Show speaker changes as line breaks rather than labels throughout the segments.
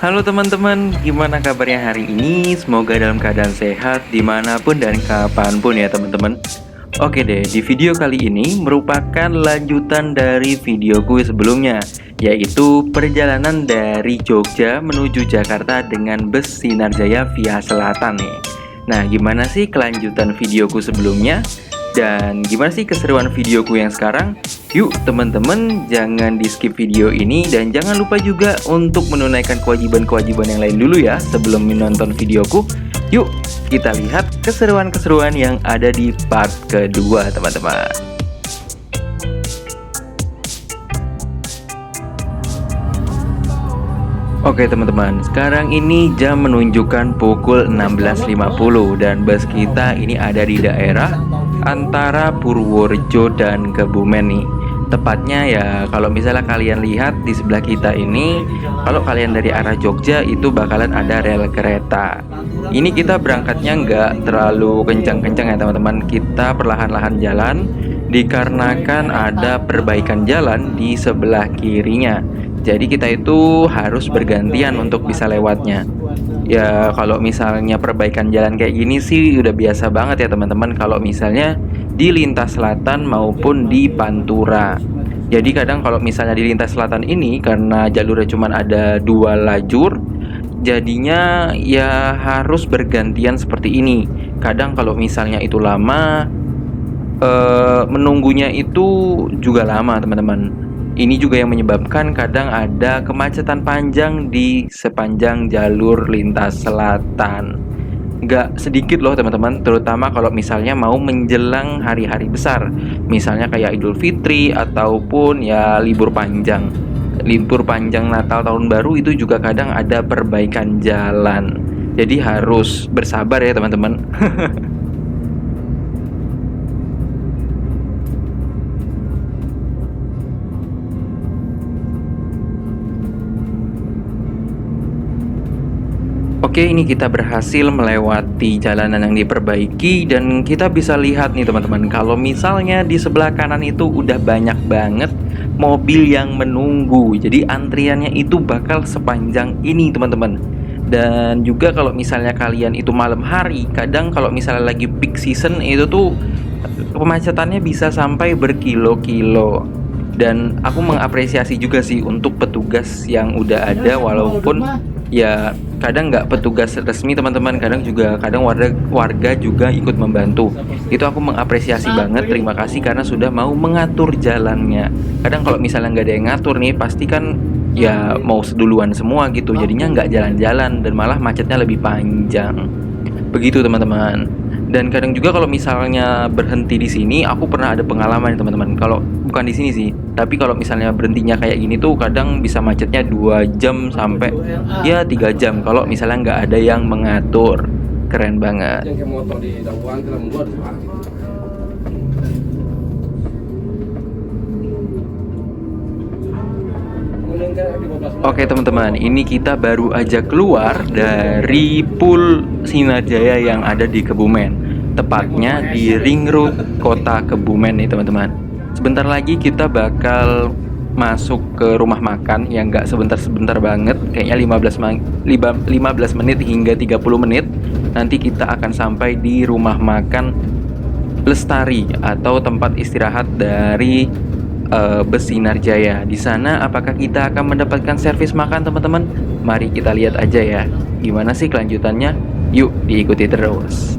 Halo teman-teman, gimana kabarnya hari ini? Semoga dalam keadaan sehat dimanapun dan kapanpun ya teman-teman. Oke deh, di video kali ini merupakan lanjutan dari videoku sebelumnya, yaitu perjalanan dari Jogja menuju Jakarta dengan bus Sinarjaya via Selatan nih. Nah, gimana sih kelanjutan videoku sebelumnya? Dan gimana sih keseruan videoku yang sekarang? Yuk teman-teman, jangan di skip video ini dan jangan lupa juga untuk menunaikan kewajiban-kewajiban yang lain dulu ya sebelum menonton videoku. Yuk kita lihat keseruan-keseruan yang ada di part kedua teman-teman. Oke teman-teman, sekarang ini jam menunjukkan pukul 16.50 dan bus kita ini ada di daerah antara Purworejo dan Kebumen nih. Tepatnya ya kalau misalnya kalian lihat di sebelah kita ini, kalau kalian dari arah Jogja itu bakalan ada rel kereta. Ini kita berangkatnya nggak terlalu kencang-kencang ya teman-teman. Kita perlahan-lahan jalan dikarenakan ada perbaikan jalan di sebelah kirinya. Jadi kita itu harus bergantian untuk bisa lewatnya. Ya kalau misalnya perbaikan jalan kayak gini sih udah biasa banget ya teman-teman, kalau misalnya di lintas selatan maupun di Pantura. Jadi kadang kalau misalnya di lintas selatan ini karena jalurnya cuma ada 2 lajur, jadinya ya harus bergantian seperti ini. Kadang kalau misalnya itu lama, menunggunya itu juga lama teman-teman. Ini juga yang menyebabkan kadang ada kemacetan panjang di sepanjang jalur lintas selatan. Nggak sedikit loh teman-teman, terutama kalau misalnya mau menjelang hari-hari besar. Misalnya kayak Idul Fitri ataupun ya libur panjang. Libur panjang Natal Tahun Baru itu juga kadang ada perbaikan jalan. Jadi harus bersabar ya teman-teman. Oke, ini kita berhasil melewati jalanan yang diperbaiki dan kita bisa lihat nih teman-teman, kalau misalnya di sebelah kanan itu udah banyak banget mobil yang menunggu. Jadi antriannya itu bakal sepanjang ini teman-teman. Dan juga kalau misalnya kalian itu malam hari, kadang kalau misalnya lagi peak season itu tuh kemacetannya bisa sampai berkilo-kilo. Dan aku mengapresiasi juga sih untuk petugas yang udah ada, walaupun ya kadang nggak petugas resmi teman-teman, kadang warga juga ikut membantu. Itu aku mengapresiasi banget, terima kasih karena sudah mau mengatur jalannya. Kadang kalau misalnya nggak ada yang ngatur nih, pasti kan ya mau seduluan semua gitu, jadinya nggak jalan-jalan dan malah macetnya lebih panjang. Begitu teman-teman. Dan kadang juga kalau misalnya berhenti di sini, aku pernah ada pengalaman teman-teman. Kalau bukan di sini sih, tapi kalau misalnya berhentinya kayak gini tuh kadang bisa macetnya 2 jam sampai ya 3 jam kalau misalnya nggak ada yang mengatur. Keren banget. Oke teman-teman, ini kita baru aja keluar dari Pool Sinarjaya yang ada di Kebumen. Tepatnya di Ring Road Kota Kebumen nih teman-teman. Sebentar lagi kita bakal masuk ke rumah makan yang nggak sebentar-sebentar banget. Kayaknya 15 menit hingga 30 menit. Nanti kita akan sampai di rumah makan Lestari atau tempat istirahat dari bus Sinarjaya. Di sana apakah kita akan mendapatkan servis makan teman-teman? Mari kita lihat aja ya. Gimana sih kelanjutannya? Yuk diikuti terus.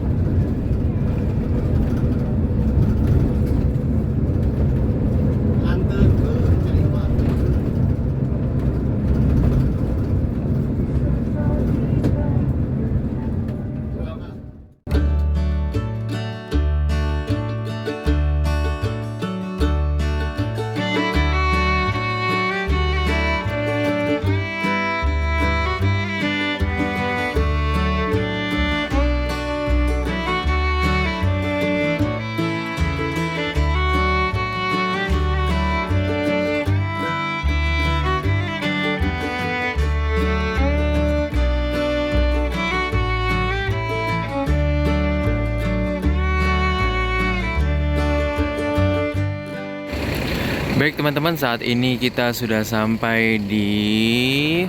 Baik teman-teman, saat ini kita sudah sampai di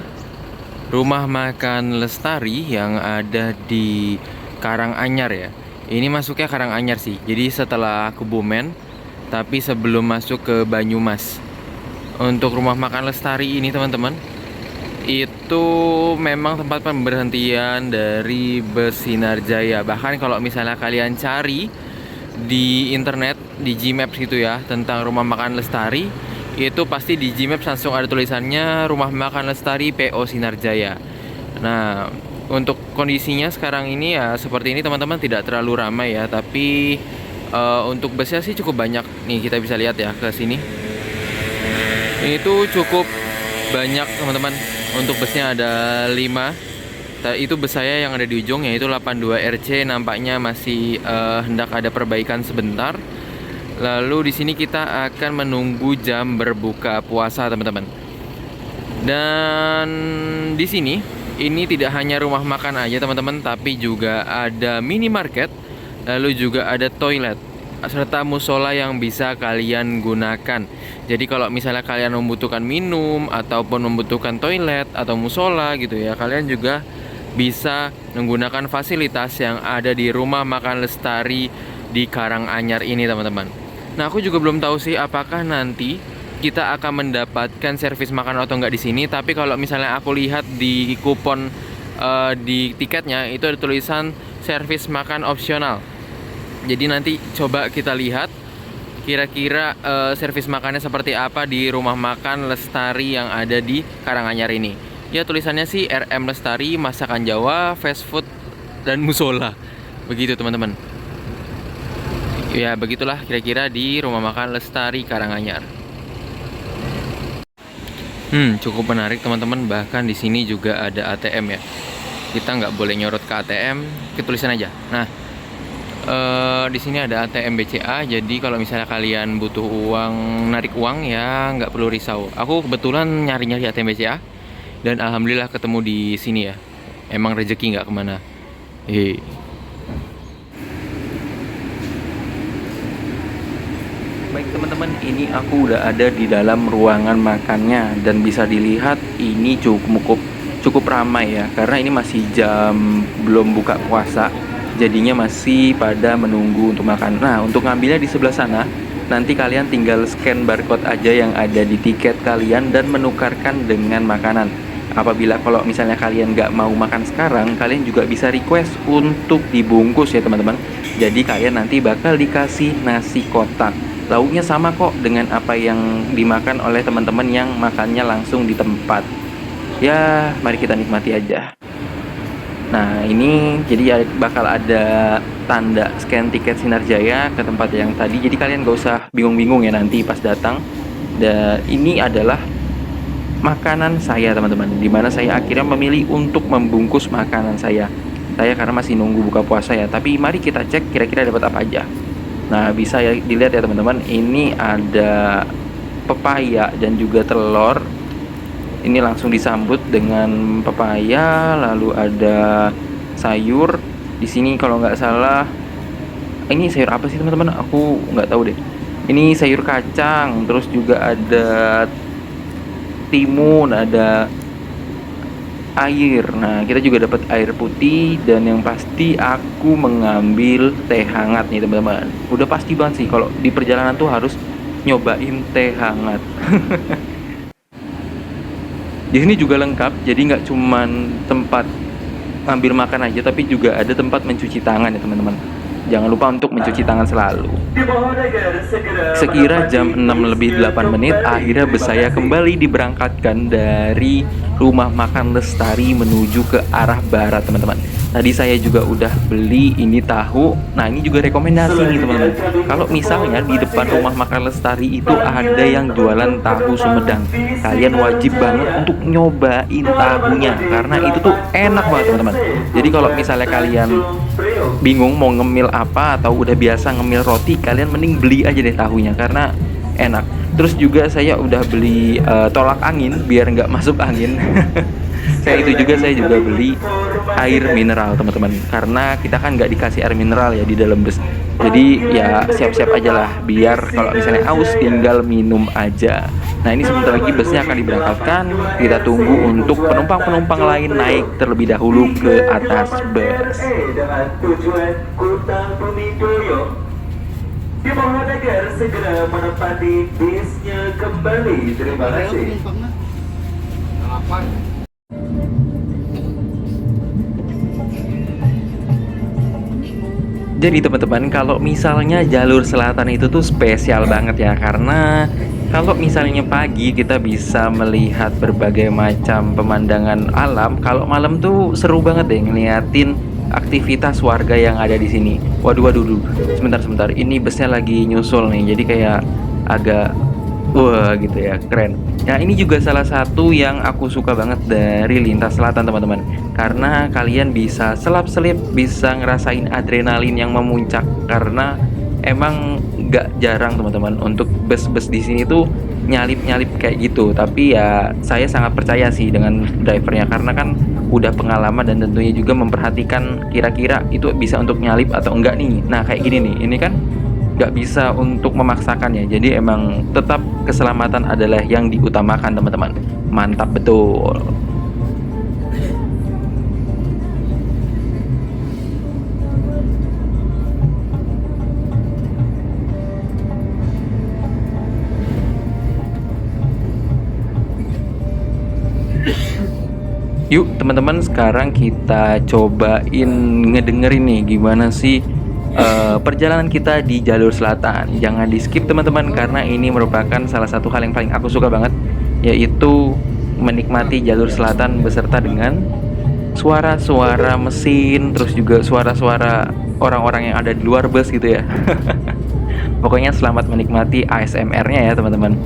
Rumah Makan Lestari yang ada di Karanganyar ya. Ini masuknya Karanganyar sih. Jadi setelah Kebumen, tapi sebelum masuk ke Banyumas. Untuk Rumah Makan Lestari ini teman-teman, itu memang tempat pemberhentian dari bus Sinarjaya. Bahkan kalau misalnya kalian cari di internet, di Gmaps gitu ya, tentang Rumah Makan Lestari, itu pasti di Gmaps langsung ada tulisannya Rumah Makan Lestari PO Sinarjaya. Nah, untuk kondisinya sekarang ini ya seperti ini teman-teman, tidak terlalu ramai ya, tapi untuk busnya sih cukup banyak. Nih kita bisa lihat ya ke sini. Ini tuh cukup banyak teman-teman. Untuk busnya ada 5. Itu bus saya yang ada di ujung, yaitu 82 RC, nampaknya masih hendak ada perbaikan sebentar. Lalu di sini kita akan menunggu jam berbuka puasa teman-teman. Dan di sini ini tidak hanya rumah makan aja teman-teman, tapi juga ada minimarket, lalu juga ada toilet serta musola yang bisa kalian gunakan. Jadi kalau misalnya kalian membutuhkan minum ataupun membutuhkan toilet atau musola gitu ya, kalian juga bisa menggunakan fasilitas yang ada di Rumah Makan Lestari di Karanganyar ini teman-teman. Nah, aku juga belum tahu sih apakah nanti kita akan mendapatkan servis makan atau enggak di sini. Tapi kalau misalnya aku lihat di kupon di tiketnya itu ada tulisan servis makan opsional. Jadi nanti coba kita lihat kira-kira servis makannya seperti apa di Rumah Makan Lestari yang ada di Karanganyar ini. Ya tulisannya sih RM Lestari, masakan Jawa, fast food, dan musola. Begitu teman-teman. Ya begitulah kira-kira di Rumah Makan Lestari Karanganyar. Cukup menarik teman-teman. Bahkan di sini juga ada ATM ya. Kita nggak boleh nyorot ke ATM, ketulisan aja. Nah, di sini ada ATM BCA. Jadi kalau misalnya kalian butuh uang, narik uang ya nggak perlu risau. Aku kebetulan nyari-nyari ATM BCA dan alhamdulillah ketemu di sini ya. Emang rezeki nggak kemana. Baik teman-teman, ini aku udah ada di dalam ruangan makannya dan bisa dilihat ini cukup ramai ya, karena ini masih jam belum buka puasa, jadinya masih pada menunggu untuk makan. Nah, untuk ngambilnya di sebelah sana, nanti kalian tinggal scan barcode aja yang ada di tiket kalian dan menukarkan dengan makanan. Apabila kalau misalnya kalian nggak mau makan sekarang, kalian juga bisa request untuk dibungkus ya teman-teman. Jadi kalian nanti bakal dikasih nasi kotak. Lauknya sama kok dengan apa yang dimakan oleh teman-teman yang makannya langsung di tempat. Ya, mari kita nikmati aja. Nah, ini jadi ya bakal ada tanda scan tiket Sinarjaya ke tempat yang tadi. Jadi kalian gak usah bingung-bingung ya nanti pas datang. Dan ini adalah makanan saya teman-teman, dimana saya akhirnya memilih untuk membungkus makanan saya karena masih nunggu buka puasa ya. Tapi mari kita cek kira-kira dapat apa aja. Nah, bisa ya dilihat ya teman-teman, ini ada pepaya dan juga telur. Ini langsung disambut dengan pepaya, lalu ada sayur. Di sini kalau nggak salah, ini sayur apa sih teman-teman? Aku nggak tahu deh. Ini sayur kacang, terus juga ada timun, ada air. Nah, kita juga dapat air putih dan yang pasti aku mengambil teh hangat nih teman-teman. Udah pasti banget sih kalau di perjalanan tuh harus nyobain teh hangat. Di sini juga lengkap, jadi nggak cuman tempat ambil makan aja, tapi juga ada tempat mencuci tangan ya teman-teman. Jangan lupa untuk mencuci tangan selalu. Sekira jam 6:08, akhirnya bus saya kembali diberangkatkan dari Rumah Makan Lestari menuju ke arah barat teman-teman. Tadi saya juga udah beli ini tahu. Nah, ini juga rekomendasi nih teman-teman. Kalau misalnya di depan Rumah Makan Lestari itu ada yang jualan tahu Sumedang, kalian wajib banget untuk nyobain tahunya karena itu tuh enak banget teman-teman. Jadi kalau misalnya kalian bingung mau ngemil apa atau udah biasa ngemil roti, kalian mending beli aja deh tahunya karena enak. Terus juga saya udah beli tolak angin biar nggak masuk angin. Saya juga beli air mineral teman-teman, karena kita kan nggak dikasih air mineral ya di dalam bus. Jadi ya siap-siap aja lah, biar kalau misalnya aus tinggal minum aja. Nah ini sebentar lagi busnya akan diberangkatkan. Kita tunggu untuk penumpang-penumpang lain naik terlebih dahulu ke atas bus.
Dengan tujuan Kota Bumi Doyo. Dimohon agar segera menempati bisnya kembali. Terima kasih.
Jadi teman-teman, kalau misalnya jalur selatan itu tuh spesial banget ya, karena kalau misalnya pagi kita bisa melihat berbagai macam pemandangan alam, kalau malam tuh seru banget deh ngeliatin aktivitas warga yang ada di sini. Waduh, waduh, waduh. Sebentar, ini busnya lagi nyusul nih, jadi kayak agak wah gitu ya, keren. Nah ini juga salah satu yang aku suka banget dari Lintas Selatan teman-teman, karena kalian bisa selap-selip, bisa ngerasain adrenalin yang memuncak, karena emang nggak jarang teman-teman untuk bus-bus di sini tuh nyalip-nyalip kayak gitu. Tapi ya saya sangat percaya sih dengan drivernya, karena kan udah pengalaman dan tentunya juga memperhatikan kira-kira itu bisa untuk nyalip atau enggak nih. Nah kayak gini nih, ini kan nggak bisa untuk memaksakan ya, jadi emang tetap keselamatan adalah yang diutamakan teman-teman. Mantap betul. Yuk teman-teman, sekarang kita cobain ngedengerin nih gimana sih perjalanan kita di jalur selatan. Jangan di skip teman-teman, karena ini merupakan salah satu hal yang paling aku suka banget, yaitu menikmati jalur selatan beserta dengan suara-suara mesin, terus juga suara-suara orang-orang yang ada di luar bus gitu ya. Pokoknya selamat menikmati ASMR-nya ya teman-teman.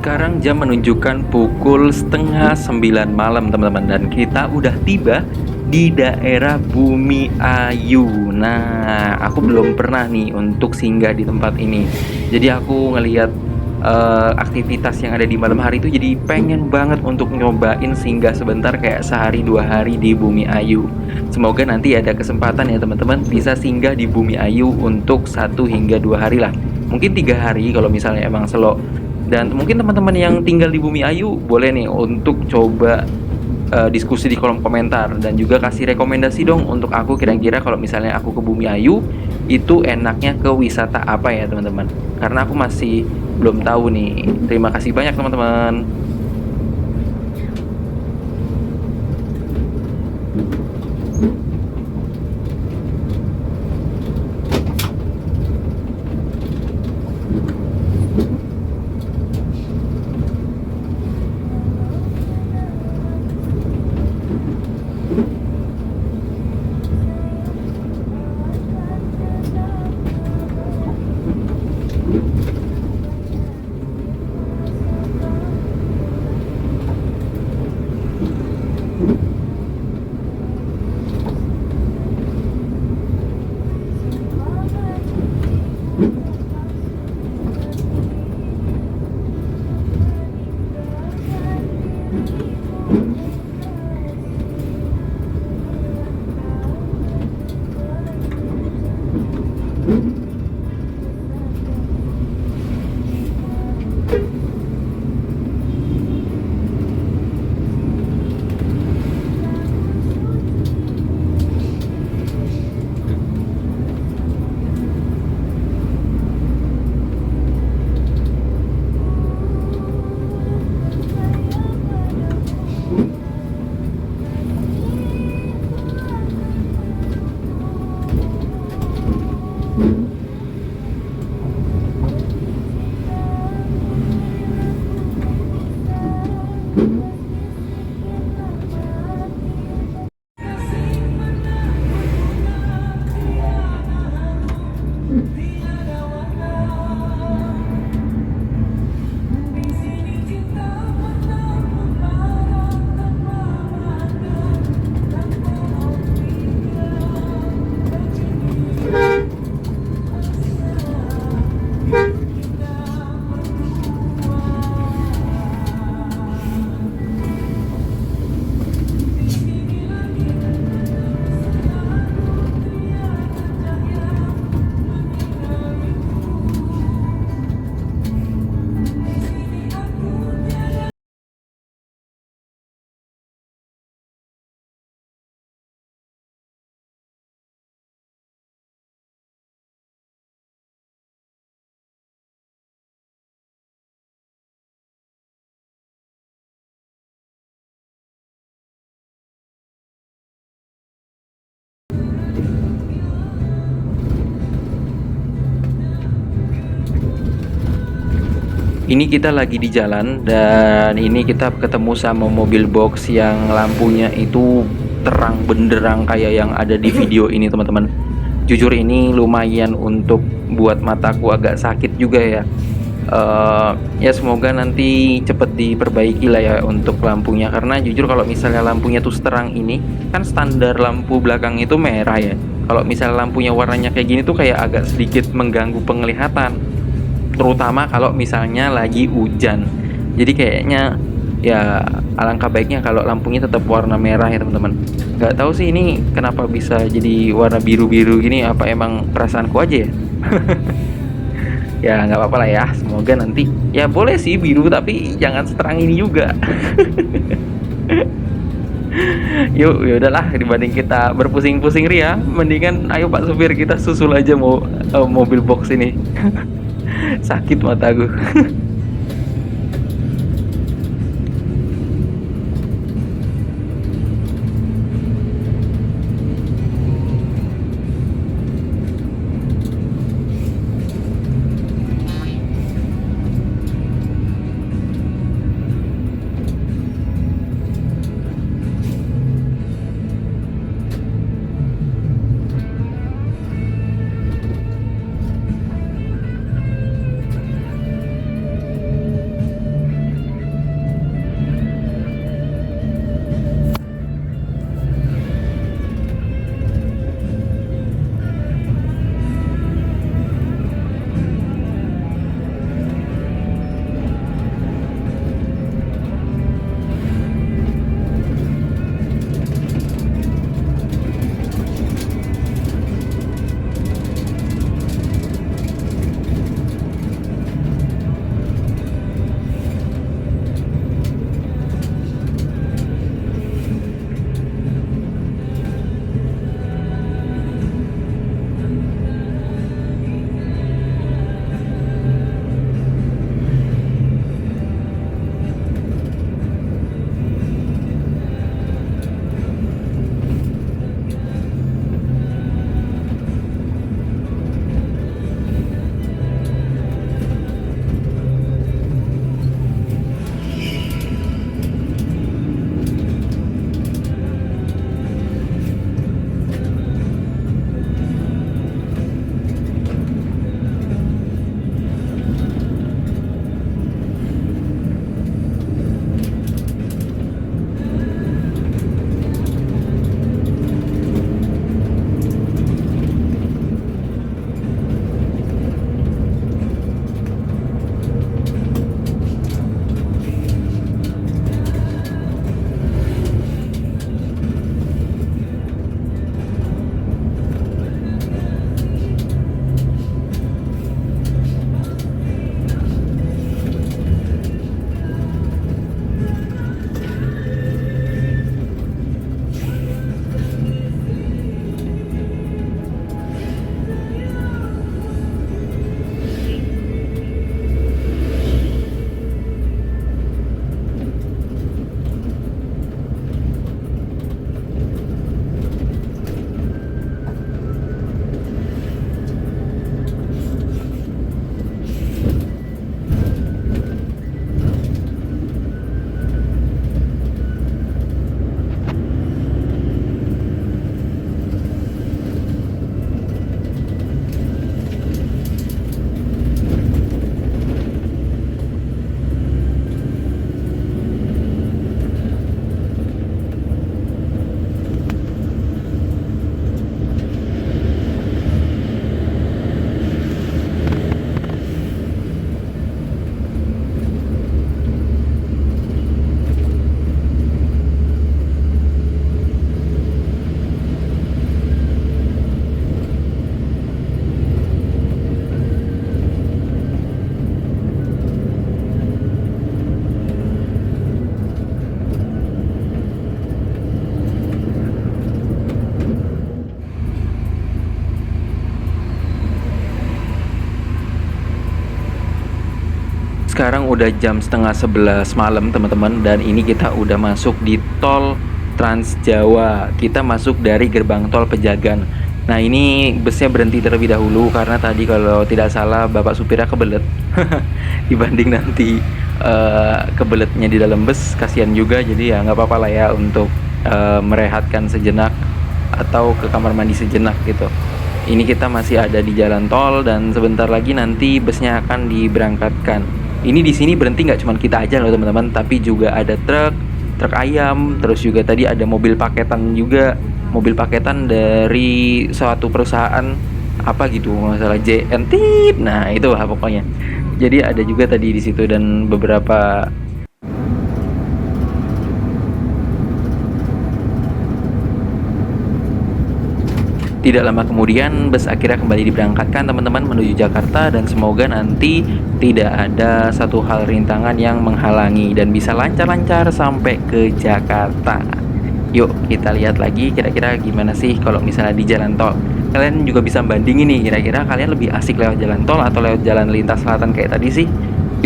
Sekarang jam menunjukkan pukul setengah 9 malam teman-teman, dan kita udah tiba di daerah Bumi Ayu. Nah aku belum pernah nih untuk singgah di tempat ini, jadi aku ngelihat aktivitas yang ada di malam hari itu, jadi pengen banget untuk nyobain singgah sebentar kayak sehari 2 hari di Bumi Ayu. Semoga nanti ada kesempatan ya teman-teman bisa singgah di Bumi Ayu untuk 1 hingga 2 hari lah, mungkin 3 hari kalau misalnya emang slow. Dan mungkin teman-teman yang tinggal di Bumi Ayu boleh nih untuk coba diskusi di kolom komentar, dan juga kasih rekomendasi dong untuk aku, kira-kira kalau misalnya aku ke Bumi Ayu itu enaknya ke wisata apa ya teman-teman, karena aku masih belum tahu nih. Terima kasih banyak teman-teman. Ini kita lagi di jalan dan ini kita ketemu sama mobil box yang lampunya itu terang benderang kayak yang ada di video ini teman-teman. Jujur ini lumayan untuk buat mataku agak sakit juga ya. Ya semoga nanti cepet diperbaiki lah ya untuk lampunya, karena jujur kalau misalnya lampunya tuh seterang ini, kan standar lampu belakang itu merah ya. Kalau misalnya lampunya warnanya kayak gini tuh kayak agak sedikit mengganggu penglihatan, terutama kalau misalnya lagi hujan. Jadi kayaknya ya alangkah baiknya kalau lampunya tetap warna merah ya teman-teman. Nggak tahu sih ini kenapa bisa jadi warna biru-biru gini, apa emang perasaanku aja ya. Ya nggak apa-apa lah ya, semoga nanti ya boleh sih biru tapi jangan seterang ini juga. Yuk, ya udahlah, dibanding kita berpusing-pusing Ria, mendingan ayo Pak supir kita susul aja mobil box ini. Sakit mataku. Sekarang udah jam setengah 11 malam teman-teman, dan ini kita udah masuk di tol Trans Jawa. Kita masuk dari gerbang tol Pejagan. Nah, ini busnya berhenti terlebih dahulu karena tadi kalau tidak salah bapak supirnya kebelet. Dibanding nanti kebeletnya di dalam bus, kasihan juga. Jadi ya nggak apa-apa lah ya untuk merehatkan sejenak atau ke kamar mandi sejenak gitu. Ini kita masih ada di jalan tol dan sebentar lagi nanti busnya akan diberangkatkan. Ini di sini berhenti nggak cuma kita aja loh teman-teman, tapi juga ada truk ayam, terus juga tadi ada mobil paketan juga, mobil paketan dari suatu perusahaan apa gitu, masalah JNT. Nah, itu lah pokoknya. Jadi ada juga tadi di situ dan beberapa. Tidak lama kemudian bus akhirnya kembali diberangkatkan teman-teman menuju Jakarta, dan semoga nanti tidak ada satu hal rintangan yang menghalangi dan bisa lancar-lancar sampai ke Jakarta. Yuk kita lihat lagi kira-kira gimana sih kalau misalnya di jalan tol. Kalian juga bisa bandingin nih, kira-kira kalian lebih asik lewat jalan tol atau lewat jalan lintas selatan kayak tadi sih.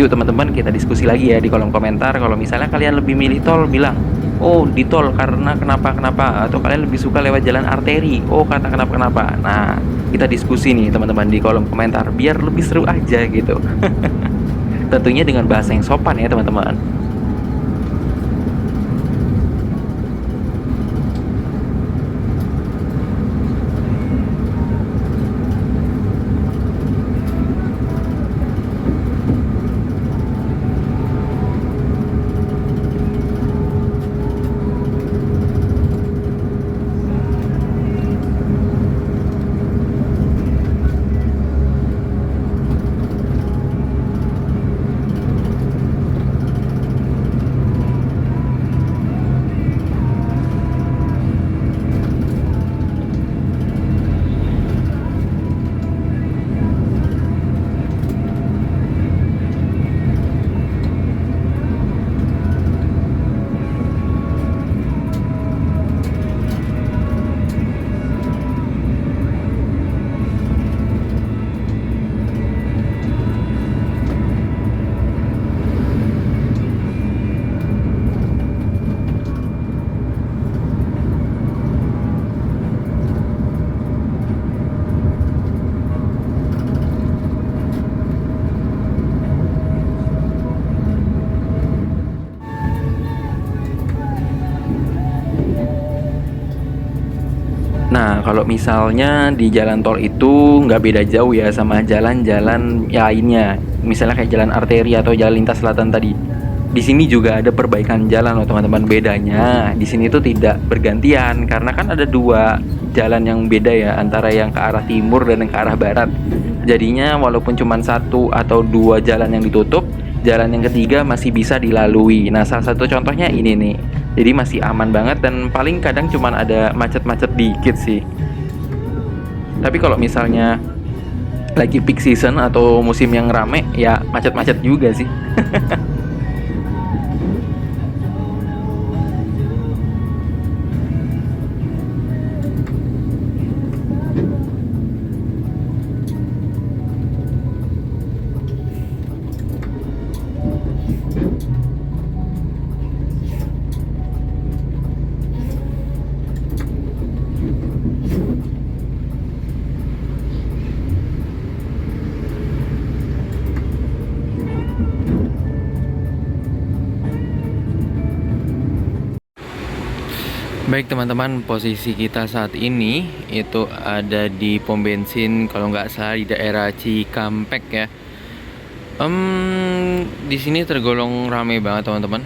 Yuk teman-teman, kita diskusi lagi ya di kolom komentar. Kalau misalnya kalian lebih milih tol, bilang, oh di tol karena kenapa, atau kalian lebih suka lewat jalan arteri, oh karena kenapa. Nah, kita diskusi nih teman-teman di kolom komentar biar lebih seru aja gitu. Tentunya dengan bahasa yang sopan ya teman-teman. Nah, kalau misalnya di jalan tol itu nggak beda jauh ya sama jalan-jalan lainnya. Misalnya kayak jalan arteri atau jalan lintas selatan tadi. Di sini juga ada perbaikan jalan loh teman-teman. Bedanya di sini tuh tidak bergantian karena kan ada dua jalan yang beda ya, antara yang ke arah timur dan yang ke arah barat. Jadinya walaupun cuma satu atau dua jalan yang ditutup, jalan yang ketiga masih bisa dilalui. Nah, salah satu contohnya ini nih. Jadi masih aman banget dan paling kadang cuma ada macet-macet dikit sih. Tapi kalau misalnya lagi peak season atau musim yang rame, ya macet-macet juga sih. Baik teman-teman, posisi kita saat ini itu ada di pom bensin kalau nggak salah di daerah Cikampek ya. Di sini tergolong ramai banget teman-teman.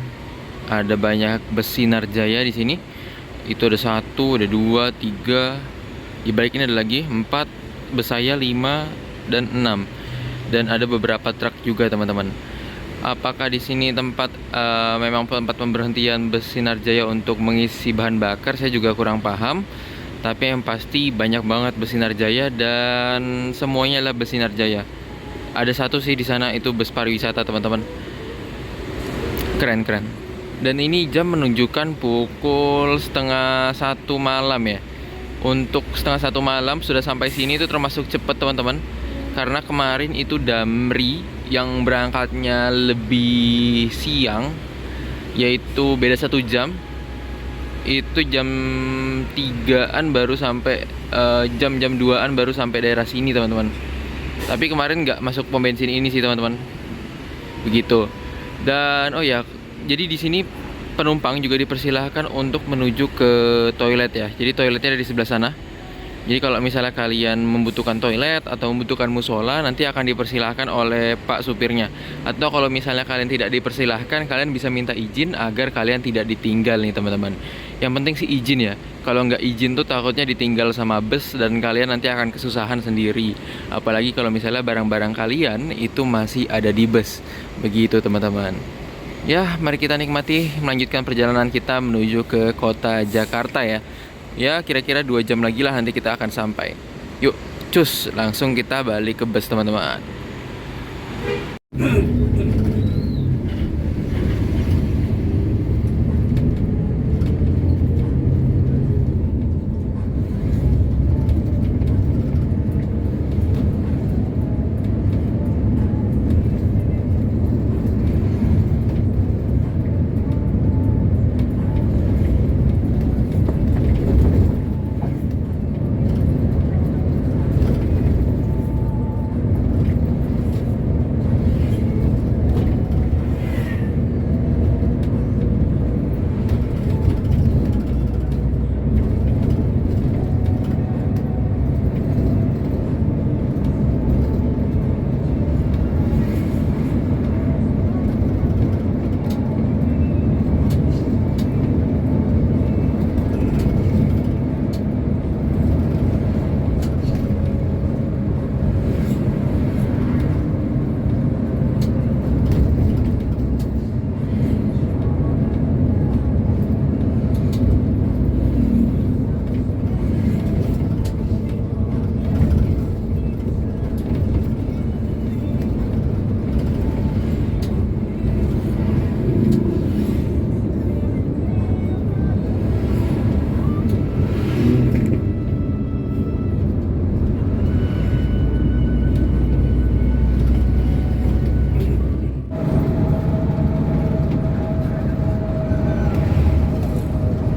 Ada banyak bus Sinarjaya di sini. Itu ada 1, ada 2, 3. Di balik ini ada lagi 4, bus saya 5 dan 6. Dan ada beberapa truk juga teman-teman. Apakah di sini memang tempat pemberhentian bus Sinarjaya untuk mengisi bahan bakar? Saya juga kurang paham. Tapi yang pasti banyak banget bus Sinarjaya dan semuanya adalah bus Sinarjaya. Ada satu sih di sana itu bus pariwisata teman-teman. Keren. Dan ini jam menunjukkan pukul 12:30 malam ya. Untuk 12:30 malam sudah sampai sini itu termasuk cepat teman-teman. Karena kemarin itu Damri yang berangkatnya lebih siang, yaitu beda 1 jam. Itu jam 3-an baru sampai, jam-jam 2-an baru sampai daerah sini teman-teman. Tapi kemarin nggak masuk pom bensin ini sih teman-teman. Begitu. Dan oh ya, jadi di sini penumpang juga dipersilahkan untuk menuju ke toilet ya. Jadi toiletnya ada di sebelah sana. Jadi kalau misalnya kalian membutuhkan toilet atau membutuhkan musola, nanti akan dipersilahkan oleh Pak supirnya. Atau kalau misalnya kalian tidak dipersilahkan, kalian bisa minta izin agar kalian tidak ditinggal nih teman-teman. Yang penting sih izin ya. Kalau nggak izin tuh takutnya ditinggal sama bus dan kalian nanti akan kesusahan sendiri. Apalagi kalau misalnya barang-barang kalian itu masih ada di bus. Begitu teman-teman. Ya, mari kita nikmati melanjutkan perjalanan kita menuju ke kota Jakarta ya. Ya, kira-kira 2 jam lagi lah nanti kita akan sampai. Yuk, cus, langsung kita balik ke bus teman-teman.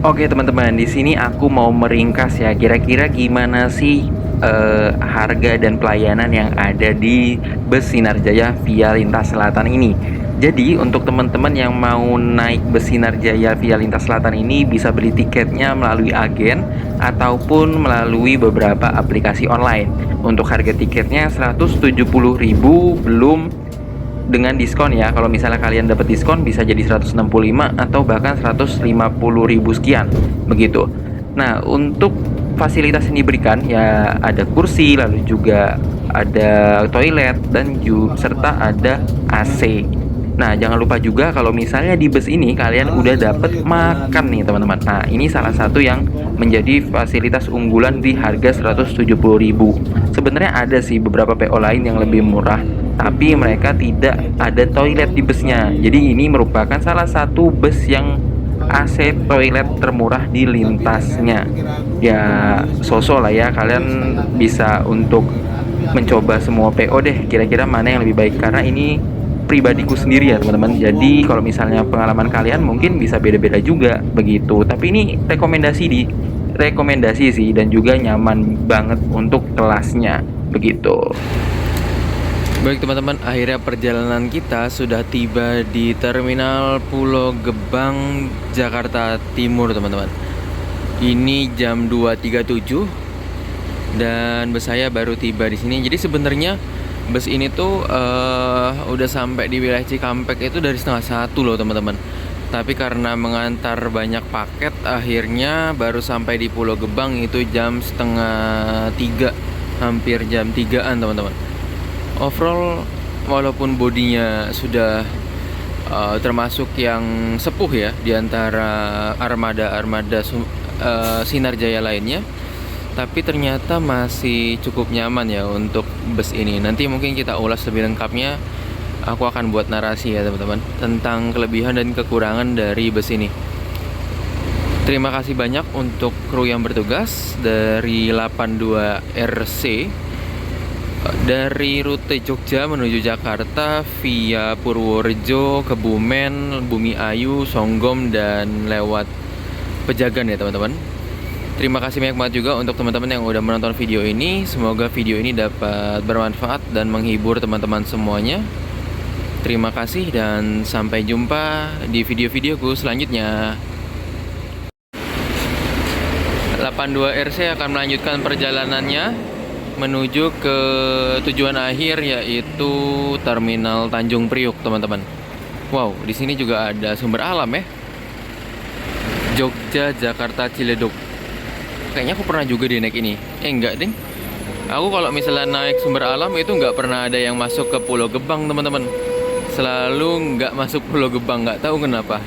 Oke teman-teman, di sini aku mau meringkas ya, kira-kira gimana sih harga dan pelayanan yang ada di bus Sinar Jaya Via Lintas Selatan ini. Jadi untuk teman-teman yang mau naik bus Sinar Jaya Via Lintas Selatan ini bisa beli tiketnya melalui agen ataupun melalui beberapa aplikasi online. Untuk harga tiketnya 170.000 belum dengan diskon ya. Kalau misalnya kalian dapat diskon bisa jadi 165 atau bahkan 150.000 sekian begitu. Nah, untuk fasilitas yang diberikan ya ada kursi, lalu juga ada toilet dan juga serta ada AC. Nah, jangan lupa juga kalau misalnya di bus ini kalian udah dapat makan nih teman-teman. Nah, ini salah satu yang menjadi fasilitas unggulan di harga 170.000. Sebenarnya ada sih beberapa PO lain yang lebih murah, tapi mereka tidak ada toilet di busnya. Jadi ini merupakan salah satu bus yang AC toilet termurah di lintasnya. Ya, sosok lah ya, kalian bisa untuk mencoba semua PO deh, kira-kira mana yang lebih baik, karena ini pribadiku sendiri ya teman-teman. Jadi kalau misalnya pengalaman kalian mungkin bisa beda-beda juga begitu. Tapi ini rekomendasi sih dan juga nyaman banget untuk kelasnya begitu. Baik teman-teman, akhirnya perjalanan kita sudah tiba di Terminal Pulau Gebang, Jakarta Timur teman-teman. Ini jam 2.37 dan bus saya baru tiba di sini. Jadi sebenarnya bus ini tuh udah sampai di wilayah Cikampek itu dari 12:30 loh teman-teman. Tapi karena mengantar banyak paket, akhirnya baru sampai di Pulau Gebang itu jam 2:30, hampir jam 3-an teman-teman. Overall, walaupun bodinya sudah termasuk yang sepuh ya di antara armada Sinar Jaya lainnya, tapi ternyata masih cukup nyaman ya untuk bus ini. Nanti mungkin kita ulas lebih lengkapnya. Aku akan buat narasi ya teman-teman tentang kelebihan dan kekurangan dari bus ini. Terima kasih banyak untuk kru yang bertugas dari 82 RC Dari rute Jogja menuju Jakarta via Purworejo, Kebumen, Bumi Ayu, Songgom, dan lewat Pejagan ya teman-teman. Terima kasih banyak banget juga untuk teman-teman yang udah menonton video ini. Semoga video ini dapat bermanfaat dan menghibur teman-teman semuanya. Terima kasih dan sampai jumpa di video-videoku selanjutnya. 82 RC akan melanjutkan perjalanannya menuju ke tujuan akhir yaitu Terminal Tanjung Priuk, teman-teman. Wow, di sini juga ada sumber alam ya. Jogja, Jakarta, Ciledug. Kayaknya aku pernah juga di naik ini. Enggak, ding. Aku kalau misalnya naik sumber alam itu nggak pernah ada yang masuk ke Pulau Gebang, teman-teman. Selalu nggak masuk Pulau Gebang, nggak tahu kenapa.